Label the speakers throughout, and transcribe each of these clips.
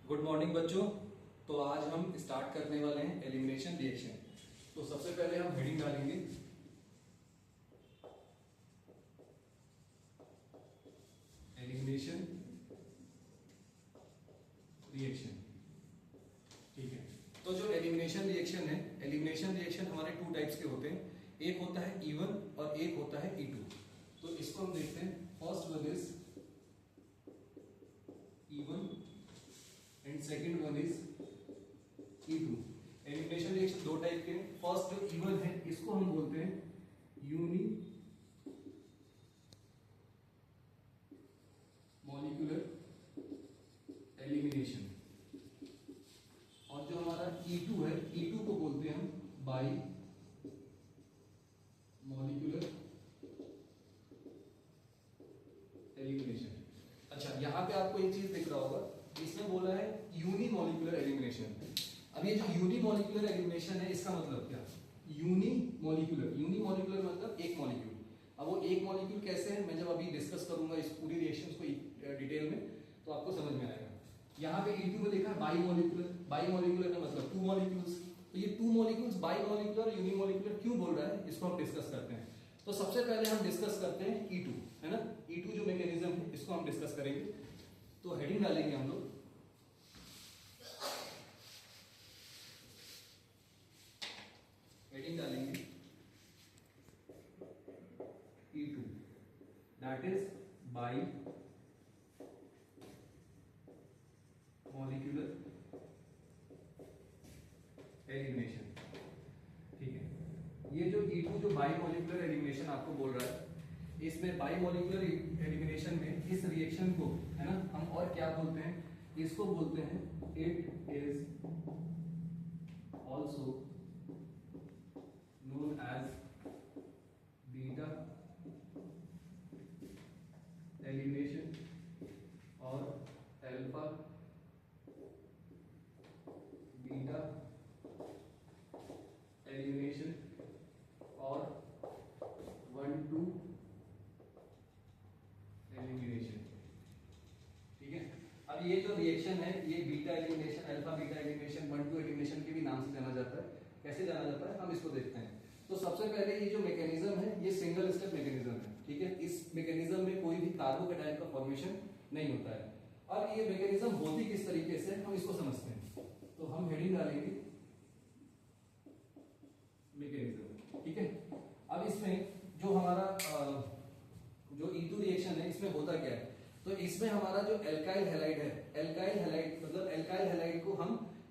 Speaker 1: Good morning बच्चों। तो आज हम स्टार्ट करने वाले हैं एलिमिनेशन रिएक्शन। तो सबसे पहले हम हेडिंग डालेंगे एलिमिनेशन रिएक्शन। ठीक है, तो जो एलिमिनेशन रिएक्शन है, एलिमिनेशन रिएक्शन हमारे टू टाइप्स के होते हैं। एक होता है E1 और एक होता है E2। तो इसको हम देखते हैं। First one is E1 and second one is E2। Elimination reaction दो टाइप के हैं। फर्स्ट जो E1 है इसको हम बोलते हैं यूनी मॉलिक्यूलर एलिमिनेशन, और जो हमारा E2 है, E2 को बोलते हैं हम बाई मॉलिक्यूलर एलिमिनेशन। अच्छा, यहां पे आपको एक चीज दिख रहा होगा, इसमें बोला है यूनी मॉलिक्यूलर एलिमिनेशन। अब ये जो यूनी मॉलिक्यूलर एलिमिनेशन है इसका मतलब क्या? यूनी मॉलिक्यूलर मतलब एक मॉलिक्यूल। अब वो एक मॉलिक्यूल कैसे है, मैं जब अभी डिस्कस करूंगा इस पूरी रिएक्शन को डिटेल में तो आपको समझ में आएगा। यहाँ पे E2 में देखा बाई मॉलिक्यूलर का मतलब टू मॉलिक्यूल्स। तो ये two molecules bi molecular uni molecular क्यों बोल रहा है, इसको हम डिस्कस करते हैं। तो सबसे पहले हम डिस्कस करते हैं E2, है ना। E2 जो मैकेनिज्म है इसको हम डिस्कस करेंगे। तो हेडिंग डालेंगे हम लोग E2, that is by molecular elimination. ठीक है, ये जो E2 जो बाई मॉलिक्यूलर एलिमिनेशन आपको बोल रहा है, इसमें बाई मॉलिक्यूलर एलिमिनेशन में इस रिएक्शन को, है ना, हम और क्या बोलते हैं, इसको बोलते हैं it is also known as beta elimination और अल्फा बीटा एलिमिनेशन और 1-2 एलिमिनेशन। ठीक है, अब ये जो रिएक्शन है ये beta elimination, alpha beta elimination, 1-2 elimination के भी नाम से जाना जाता है। कैसे जाना जाता है हम इसको देखते हैं। तो सबसे पहले ये जो मैकेनिज्म है ये सिंगल स्टेप मैकेनिज्म है। ठीक है, इस मैकेनिज्म में कोई भी कार्बोकेटाइन का फॉर्मेशन नहीं होता है। अब ये मैकेनिज्म होती किस तरीके से हम इसको समझते हैं। तो हम हेडिंग डालेंगे मैकेनिज्म। ठीक है, अब इसमें जो हमारा जो E2 रिएक्शन है इसमें होता क्या है, तो इसमें हमारा जो एल्काइल हैलाइड है, एल्काइल हैलाइड मतलब एल्काइल हैलाइड को हम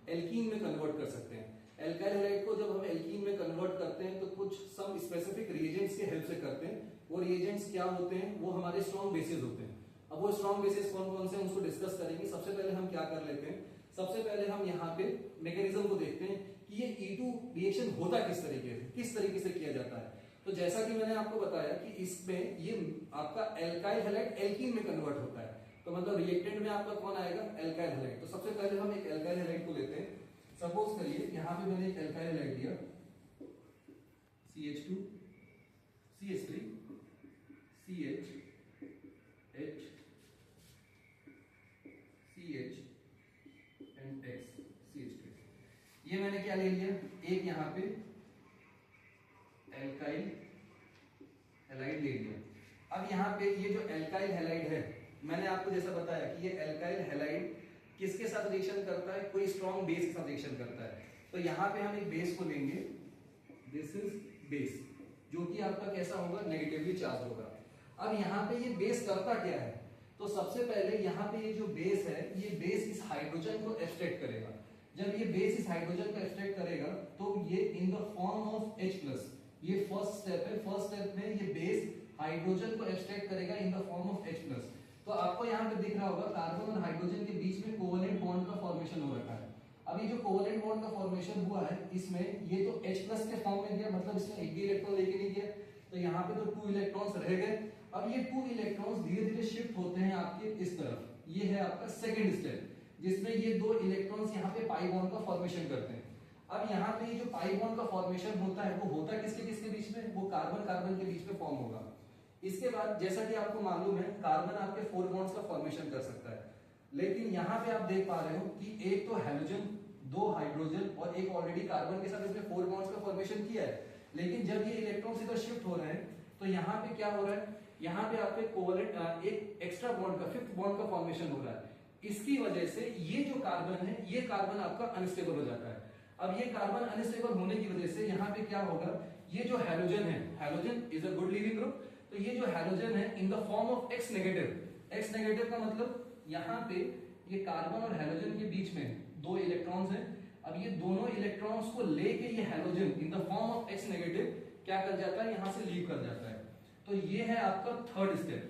Speaker 1: एल्कीन में कन्वर्ट कर सकते हैं। एल्काइल हैलाइड को जब हम एल्कीन में कन्वर्ट करते हैं तो कुछ सम स्पेसिफिक रिएजेंट्स के हेल्प से करते हैं। वो रिएजेंट्स क्या होते हैं, वो हमारे स्ट्रॉन्ग बेसिस होते हैं। अब वो स्ट्रॉन्ग बेसिस कौन कौन से हैं उसको डिस्कस करेंगे। सबसे पहले हम क्या कर लेते हैं, सबसे पहले हम यहाँ पे मैकेनिज्म को देखते हैं कि ये E2 रिएक्शन होता किस तरीके से किया जाता है। तो जैसा कि मैंने आपको बताया कि इसमें ये आपका एल्काइल हैलाइड एल्कीन में कन्वर्ट होता है। तो मतलब रिएक्टेंट में आपका कौन आएगा, एल्काइल हैलाइड। तो सबसे पहले हम एक एल्काइल हैलाइड को लेते हैं। सपोज करिए यहां पे मैंने एक एल्काइल हैलाइड लिया CH2 CH3 CH H CH and X CH3। ये मैंने क्या ले लिया, एक यहां पे एल्काइल हैलाइड ले लिया। अब यहां पे ये जो एल्काइल हैलाइड है, मैंने आपको जैसा बताया कि ये एल्काइल हैलाइड किसके साथ रिएक्शन करता है, कोई स्ट्रॉन्ग बेस के साथ रिएक्शन करता है। तो यहां पे हम एक बेस को लेंगे, दिस इज बेस, जो कि आपका कैसा होगा, नेगेटिवली चार्ज होगा। अब यहां पे ये बेस करता क्या है, तो सबसे पहले यहां पे ये जो बेस है, ये बेस इस हाइड्रोजन को एक्सट्रैक्ट करेगा। जब ये बेस इस हाइड्रोजन को एक्सट्रैक्ट करेगा तो ये in the form of H+, ये फर्स्ट स्टेप है। फर्स्ट स्टेप में ये बेस हाइड्रोजन को एक्सट्रैक्ट करेगा in the form of H+। तो आपको यहाँ पे दिख रहा होगा कार्बन और हाइड्रोजन के बीच में कोवेलेंट बॉन्ड का फॉर्मेशन हो रखा है। अब ये जो कोवेलेंट बॉन्ड का फॉर्मेशन हुआ है, इसमें ये तो H+ के फॉर्म में गया, मतलब इसमें एक भी इलेक्ट्रॉन लेके नहीं गया। तो यहाँ पे तो 2 इलेक्ट्रॉन्स रह गए। अब ये 2 इलेक्ट्रॉन्स धीरे धीरे शिफ्ट होते हैं आपके इस तरफ। ये है आपका सेकेंड स्टेप, जिसमें ये 2 इलेक्ट्रॉन्स यहाँ पे पाई बॉन्ड का फॉर्मेशन करते हैं। अब यहाँ पे ये जो पाई बॉन्ड का फॉर्मेशन होता है वो होता किसके किसके बीच में, वो कार्बन कार्बन के बीच में फॉर्म होगा। इसके बाद जैसा कि आपको मालूम है कार्बन आपके 4 बॉन्ड्स का फॉर्मेशन कर सकता है, लेकिन यहाँ पे आप देख पा रहे हो कि एक तो हैलोजन, दो हाइड्रोजन और एक ऑलरेडी कार्बन के साथ इसने 4 बॉन्ड्स का फॉर्मेशन किया है। लेकिन जब ये इलेक्ट्रॉन्स इधर शिफ्ट हो रहे हैं तो यहाँ पे क्या हो रहा है, यहाँ पे आपके कोवलेंट एक एक्स्ट्रा बॉन्ड का 5th बॉन्ड का फॉर्मेशन हो रहा है। इसकी वजह से ये जो कार्बन है, ये कार्बन आपका अनस्टेबल हो जाता है। अब ये कार्बन अनस्टेबल होने की वजह से यहाँ पे क्या होगा, ये जो हैलोजन है, halogen is a good leaving group, तो ये जो हैलोजन है in the form of X negative. X negative का मतलब यहाँ पे ये कार्बन और हैलोजन के बीच में 2 इलेक्ट्रॉन्स हैं। अब ये दोनों इलेक्ट्रॉन्स को लेके ये halogen in the form of X negative क्या कर जाता है, यहाँ से लीव कर जाता है। तो ये है आपका थर्ड स्टेप।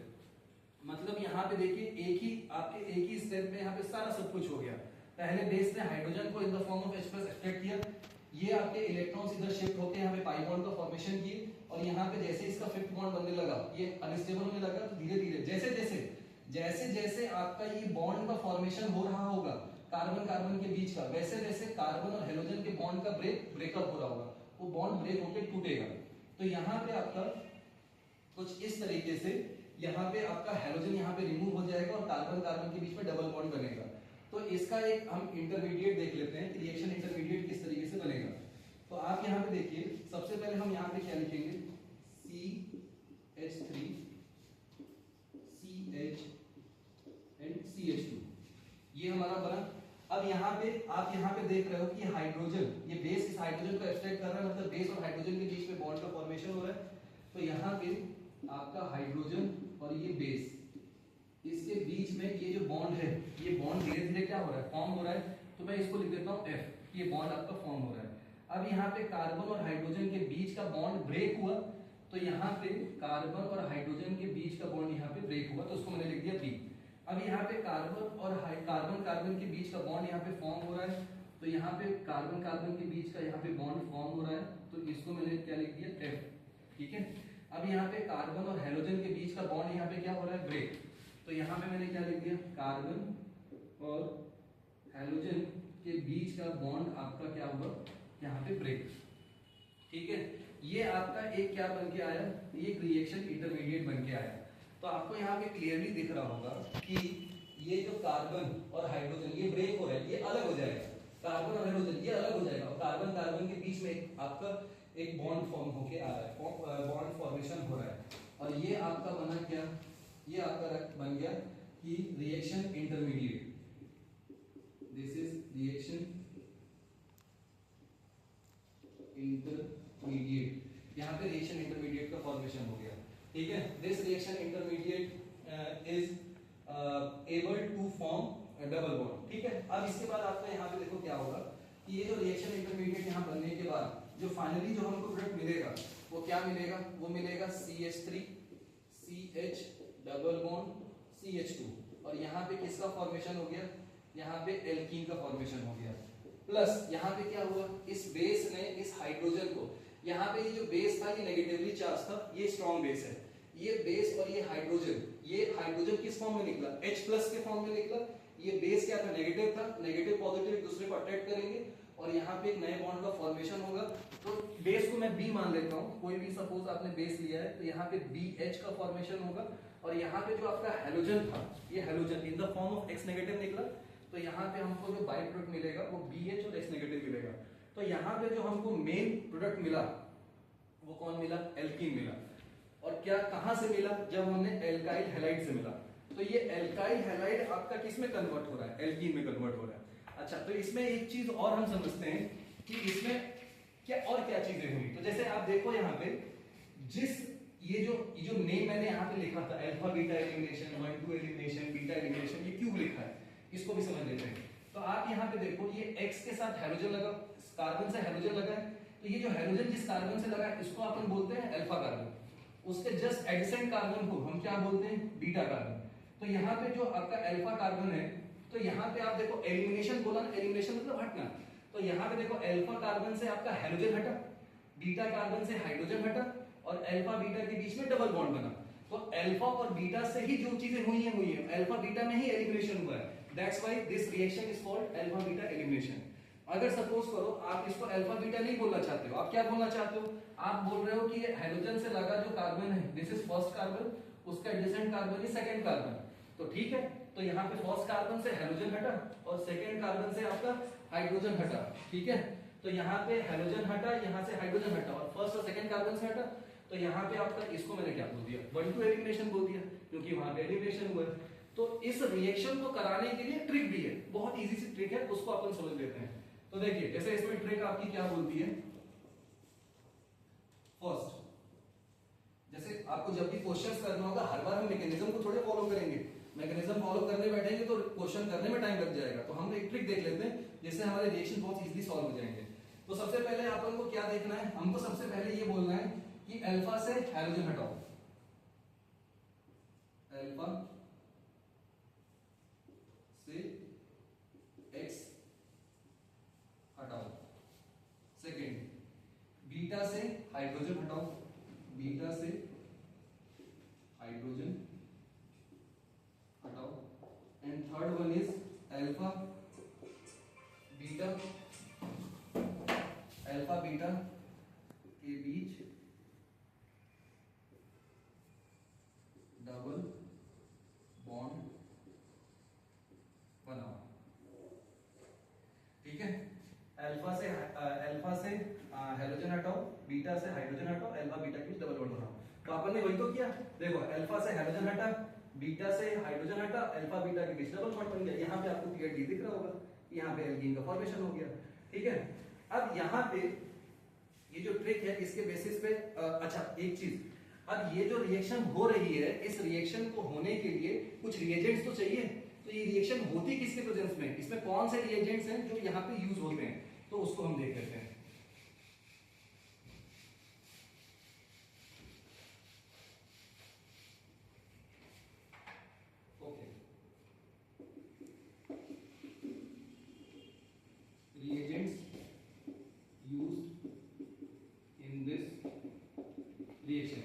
Speaker 1: मतलब यहाँ पे देखिए एक ही स्टेप में यहाँ पे सारा सब कुछ हो गया। पहले बेस ने हाइड्रोजन को in the form of H+ extract किया, ये आपके इलेक्ट्रॉन्स इधर शिफ्ट होकर यहाँ पे पाई बॉन्ड का फॉर्मेशन किए, और यहाँ पे जैसे इसका 5th बॉन्ड बनने लगा, ये अनस्टेबल होने लगा, तो धीरे धीरे जैसे जैसे आपका ये बॉन्ड का फॉर्मेशन हो रहा होगा कार्बन कार्बन के बीच का, वैसे वैसे कार्बन और हेलोजन के बॉन्ड का ब्रेकअप हो रहा होगा, वो बॉन्ड ब्रेक होकर टूटेगा। तो यहाँ पे आपका कुछ इस तरीके से यहाँ पे आपका हेलोजन यहाँ पे रिमूव हो जाएगा और कार्बन कार्बन के बीच में डबल बॉन्ड बनेगा। तो इसका एक हम इंटरमीडिएट देख लेते हैं कि रिएक्शन इंटरमीडिएट किस तरीके से बनेगा। तो आप यहाँ पे देखिए, सबसे पहले हम यहाँ पे क्या लिखेंगे, CH3 CH एंड CH2, ये हमारा बना। अब यहाँ पे आप यहाँ पे देख रहे हो कि हाइड्रोजन, ये बेस इस हाइड्रोजन को एक्सट्रैक्ट कर रहा है, मतलब बेस और हाइड्रोजन के बीच में बॉन्ड का फॉर्मेशन हो रहा है। तो यहाँ पे आपका हाइड्रोजन और ये बेस, इसके बीच में ये जो बॉन्ड है, ये बॉन्ड धीरे धीरे क्या हो रहा है, फॉर्म हो रहा है। तो मैं इसको लिख देता हूँ F, ये बॉन्ड आपका फॉर्म हो रहा है। अब यहाँ पे कार्बन और हाइड्रोजन के बीच का बॉन्ड ब्रेक हुआ, तो यहाँ पे कार्बन और हाइड्रोजन के बीच का बॉन्ड यहाँ पे ब्रेक हुआ, तो उसको मैंने लिख दिया B। अब यहाँ पे कार्बन और कार्बन कार्बन के बीच का बॉन्ड यहाँ पे फॉर्म हो रहा है, तो यहाँ पे कार्बन कार्बन के बीच का यहाँ पे बॉन्ड फॉर्म हो रहा है, तो इसको मैंने क्या लिख दिया F, ठीक है। अब यहाँ पे कार्बन और हेलोजन के बीच का बॉन्ड यहाँ पे क्या हो रहा है, ब्रेक, तो यहाँ पे मैंने क्या लिख दिया, कार्बन और हेलोजन के बीच का बॉन्ड आपका क्या हुआ, यहाँ पे ब्रेक, ठीक है। ये आपका एक क्या बन के आया, एक रिएक्शन इंटरमीडिएट बन के आया। तो आपको यहाँ पे क्लियरली दिख रहा होगा कि ये जो कार्बन और हाइड्रोजन ये ब्रेक हो रहा है, ये अलग हो जाएगा, कार्बन और हाइड्रोजन ये अलग हो जाएगा, और कार्बन कार्बन के बीच में आपका एक बॉन्ड फॉर्म होके आ रहा है, बॉन्ड फॉर्मेशन हो रहा है। और ये आपका बना क्या, ये आपका बन गया कि reaction intermediate, this is reaction intermediate, यहाँ पे रिएक्शन इंटरमीडिएट का फॉर्मेशन हो गया, ठीक है। This reaction intermediate is able to form double bond, ठीक है। अब इसके बाद आपका यहाँ पे देखो क्या होगा कि ये जो रिएक्शन इंटरमीडिएट यहाँ बनने के बाद जो फाइनली जो हमको प्रोडक्ट मिलेगा वो क्या मिलेगा, वो मिलेगा CH3 CH double bond CH2, और यहाँ पे किसका फॉर्मेशन हो गया, यहाँ पे एल्कीन का फॉर्मेशन हो गया। प्लस यहाँ पे क्या हुआ, इस बेस ने इस हाइड्रोजन को, यहाँ पे ये जो बेस था ये नेगेटिवली चार्ज था, ये स्ट्रॉन्ग बेस है, ये बेस और ये हाइड्रोजन किस फॉर्म में निकला, H+ के फॉर्म में निकला। ये बेस क्या था, नेगेटिव था, नेगेटिव पॉजिटिव एक दूसरे को अट्रैक्ट करेंगे और यहाँ पे एक नए बॉन्ड का फॉर्मेशन होगा। तो बेस को मैं B मान लेता हूँ, कोई भी सपोज आपने बेस लिया है, तो यहाँ पे BH का फॉर्मेशन होगा, और यहाँ पे जो आपका हेलोजन था, ये halogen in the form of X negative निकला, तो यहाँ पे हमको जो बाई प्रोडक्ट मिलेगा वो BH और X नेगेटिव मिलेगा। तो यहाँ पे जो हमको मेन प्रोडक्ट मिला वो कौन मिला, एल्कीन मिला। और क्या कहाँ से मिला, जब हमने एल्काइल हैलाइड से मिला। तो ये एल्काइल हैलाइड आपका किस में कन्वर्ट हो रहा है, एल्कीन में कन्वर्ट हो रहा है। अच्छा, तो इसमें एक चीज और हम समझते हैं कि इसमें क्या और क्या चीजें हुई। तो जैसे आप देखो यहाँ पे जिस ये जो नेम मैंने यहाँ पे लिखा था, alpha beta elimination, 1 2 elimination, beta elimination, ये क्यों लिखा है इसको भी समझ लेते हैं। तो आप यहाँ पे देखो ये X के साथ हाइड्रोजन लगा, कार्बन से हाइड्रोजन लगा है, तो ये जो हाइड्रोजन जिस कार्बन से लगा है इसको अपन बोलते हैं अल्फा कार्बन, उसके जस्ट एडिसेंट कार्बन को हम क्या बोलते हैं, बीटा कार्बन। तो यहाँ पे जो आपका अल्फा कार्बन है, तो यहाँ पे आप देखो एलिमिनेशन बोला ना, एलिमिनेशन मतलब हटना। तो यहाँ पे देखो अल्फा कार्बन से आपका हाइड्रोजन हटा, बीटा कार्बन से हाइड्रोजन हटा, और अल्फा बीटा के बीच में डबल बॉन्ड बना। तो अल्फा और बीटा से ही जो चीजें हुई है अल्फा बीटा में ही एलिमिनेशन हुआ है। That's why this reaction is called alpha beta elimination. अगर सपोज करो आप इसको अल्फा बीटा नहीं बोलना चाहते हो, आप क्या बोलना चाहते हो, आप बोल रहे हो कि हाइड्रोजन से लगा जो कार्बन है दिस इज फर्स्ट कार्बन, उसका adjacent carbon is second carbon. तो ठीक है, तो यहाँ पे फर्स्ट कार्बन से हाइड्रोजन हटा और सेकेंड कार्बन से आपका हाइड्रोजन हटा, ठीक है। तो यहाँ पे हाइड्रोजन हटा, यहाँ से हाइड्रोजन हटा और फर्स्ट और सेकेंड कार्बन से हटा, तो यहाँ पे आपका इसको मैंने क्या बोल दिया, 1 to एलिमिनेशन बोल दिया, क्योंकि वहां पे एलिमिनेशन हुआ है। तो इस रिएक्शन को कराने के लिए ट्रिक भी है, बहुत इजी सी ट्रिक है, उसको अपन समझ लेते हैं। तो देखिए जैसे इसमें ट्रिक आपकी क्या बोलती है, फर्स्ट जैसे आपको जब भी क्वेश्चंस करना होगा हर बार हम मैकेनिज्म को थोड़े फॉलो करेंगे, मैकेनिज्म फॉलो करने बैठेंगे तो क्वेश्चन करने में टाइम लग जाएगा। तो हम एक ट्रिक देख लेते हैं जिससे हमारे रिएक्शन बहुत इजीली सॉल्व हो जाएंगे। तो सबसे पहले अपन को क्या देखना है, हमको सबसे पहले ये बोलना है कि अल्फा से हाइड्रोजन हटाओ, अल्फा से एक्स हटाओ। सेकेंड बीटा से हाइड्रोजन हटाओ, बीटा से हाइड्रोजन हटाओ। And third one is alpha beta, alpha beta के बीच डबल बॉन्ड बनाओ, ठीक है। अल्फा से हाइड्रोजन हटाओ, बीटा से हाइड्रोजन हटाओ, अल्फा बीटा के बीच डबल बॉन्ड बनाओ। तो अपन ने वही तो किया, देखो अल्फा से हाइड्रोजन हटा, बीटा से हाइड्रोजन हटा, अल्फा बीटा के बीच डबल बॉन्ड बन गया। यहाँ पे आपको क्लियरली दिख रहा होगा, यहाँ पे एल्कीन का फॉर्मेशन हो गया, ठीक है। अब यहाँ पे ये जो ट्रिक है इसके बेसिस पे अच्छा एक चीज, अब ये जो रिएक्शन हो रही है, इस रिएक्शन को होने के लिए कुछ रिएजेंट्स तो चाहिए। तो ये रिएक्शन होती किसके प्रेजेंस में, इसमें कौन से रिएजेंट्स हैं जो यहाँ पे यूज होते हैं, तो उसको हम देख लेते हैं। Okay, reagents used in this reaction.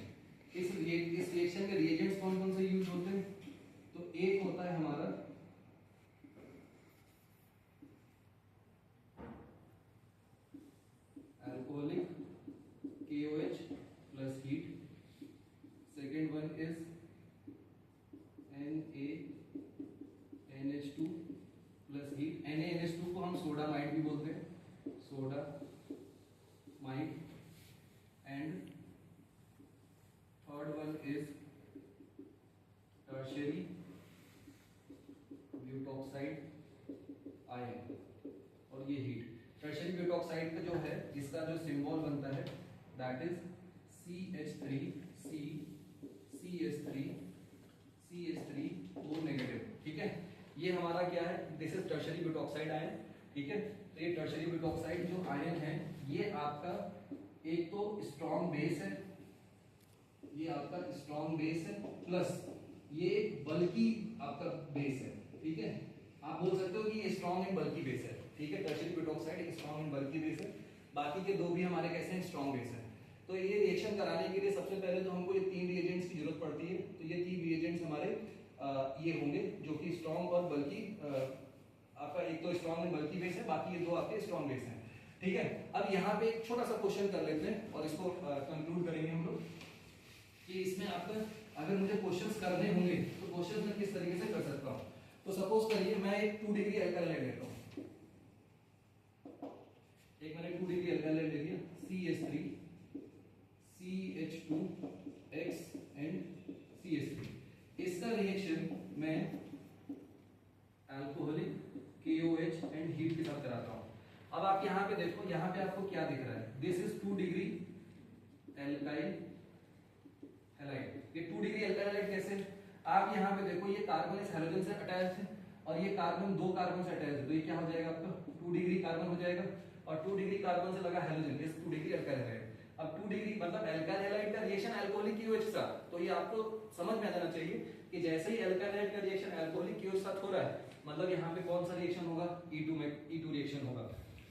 Speaker 1: इस रिएक्शन के रिएजेंट्स कौन कौन से यूज होते हैं, तो एक होता है हमारा alcoholic KOH plus heat, second one is NaNH2 plus heat. NaNH2 को हम सोडा माइट भी बोलते हैं, soda might. And third one is tertiary butoxide ion, और ये हीट। टर्शियरी ब्यूटॉक्साइड का जो है, इसका जो सिंबल बनता है दैट इज CH3CH3O नेगेटिव, ठीक है। ये हमारा क्या है, this is tertiary butoxide ion, ठीक है। तो ये टर्शियरी ब्यूटॉक्साइड जो आयन है, ये आपका एक तो स्ट्रॉन्ग बेस है, ये आपका स्ट्रॉन्ग बेस है, प्लस ये बल्कि आपका बेस है, ठीक है। आप बोल सकते हो कि ये स्ट्रॉन्ग एंड बल्कि बेस है, ठीक है। टर्शियरी ब्यूटॉक्साइड एक स्ट्रॉन्ग एंड बल्कि बेस है, बाकी के दो भी हमारे कैसे हैं, स्ट्रॉन्ग बेस है। तो ये रिएक्शन कराने के लिए सबसे पहले तो हमको ये 3 रिएजेंट्स की जरूरत पड़ती है। तो ये 3 रिएजेंट्स हमारे ये होंगे जो कि स्ट्रॉन्ग और बल्कि, आपका एक तो स्ट्रॉन्ग एंड बल्कि बेस है, बाकी ये दो आपके स्ट्रॉन्ग बेस हैं, ठीक है। अब यहाँ पे एक छोटा सा क्वेश्चन कर लेते हैं और इसको कंक्लूड करेंगे हम लोग कि इसमें आपका अगर मुझे क्वेश्चंस करने होंगे तो क्वेश्चंस मैं किस तरीके से कर सकता हूँ। तो सपोज करिए मैं एक 2 डिग्री अल्काइल लेता हूँ, एक मैंने 2 डिग्री अल्काइल ले लिया, CH3 CH2X एंड CH3। इसका रिएक्शन मैं अल्कोहलिक KOH एंड हीट के साथ कराता हूँ। अब आप यहाँ पे देखो, यहाँ पे आपको क्या दिख रहा है, this is 2 degree alkyl halide. ये 2 डिग्री अल्काइल हैलाइड कैसे, आप यहाँ पे देखो ये कार्बन इस हाइड्रोजन से अटैच है और ये कार्बन 2 कार्बन से अटैच है, तो ये क्या हो जाएगा आपका 2 डिग्री कार्बन हो जाएगा, और 2 डिग्री कार्बन से लगा हाइड्रोजन, इस 2 डिग्री अल्काइल हैलाइड। अब 2 डिग्री मतलब अल्काइल हैलाइड का रिएक्शन अल्कोहलिक KOH के साथ, तो ये आपको समझ में आ जाना चाहिए कि जैसे ही अल्काइल हैलाइड का रिएक्शन अल्कोहलिक KOH के साथ हो रहा है, मतलब यहाँ पे कौन सा रिएक्शन होगा, E2 रिएक्शन होगा।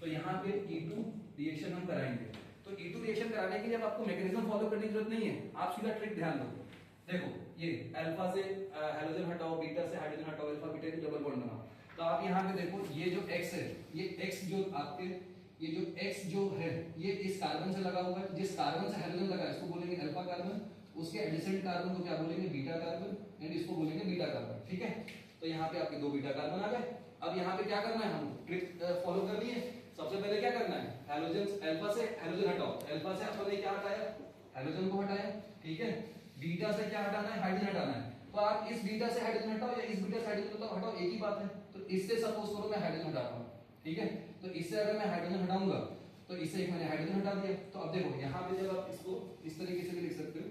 Speaker 1: तो यहाँ पे E2 रिएक्शन हम कराएंगे। तो E2 रिएक्शन कराने के लिए अब आपको मैकेनिज्म फॉलो करने की जरूरत नहीं है, आप सीधा ट्रिक ध्यान दो। देखो ये अल्फा से हाइड्रोजन हटाओ, बीटा से हाइड्रोजन हटाओ, अल्फा बीटा के डबल बॉन्ड बनाओ। तो आप यहाँ पे देखो ये जो X है, ये X जो आपके ये जो X जो है ये इस कार्बन से लगा हुआ है, जिस कार्बन से हाइड्रोजन लगा है इसको बोलेंगे अल्फा कार्बन, उसके एडिसेंट कार्बन को क्या बोलेंगे बीटा कार्बन, एंड इसको बोलेंगे बीटा कार्बन, ठीक है। तो यहाँ पे आपके 2 बीटा कार्बन आ गए। अब यहाँ पे क्या करना है, हम ट्रिक फॉलो कर लिए। सबसे पहले क्या करना है, हैलोजन अल्फा से हैलोजन हटाओ। अल्फा से आपने क्या हटाया, हैलोजन को हटाया, ठीक है। बीटा से क्या हटाना है, हाइड्रोजन हटाना है। तो आप इस बीटा से हाइड्रोजन हटाओ या इस बीटा से हाइड्रोजन हटाओ, एक ही बात है। तो इससे सपोज करो मैं हाइड्रोजन हटाता हूं, ठीक है। तो इससे अगर मैं हाइड्रोजन हटाऊंगा तो इससे एक मैंने हाइड्रोजन हटा दिया। तो अब देखो यहाँ पे जब आप इसको इस तरीके से भी लिख सकते हो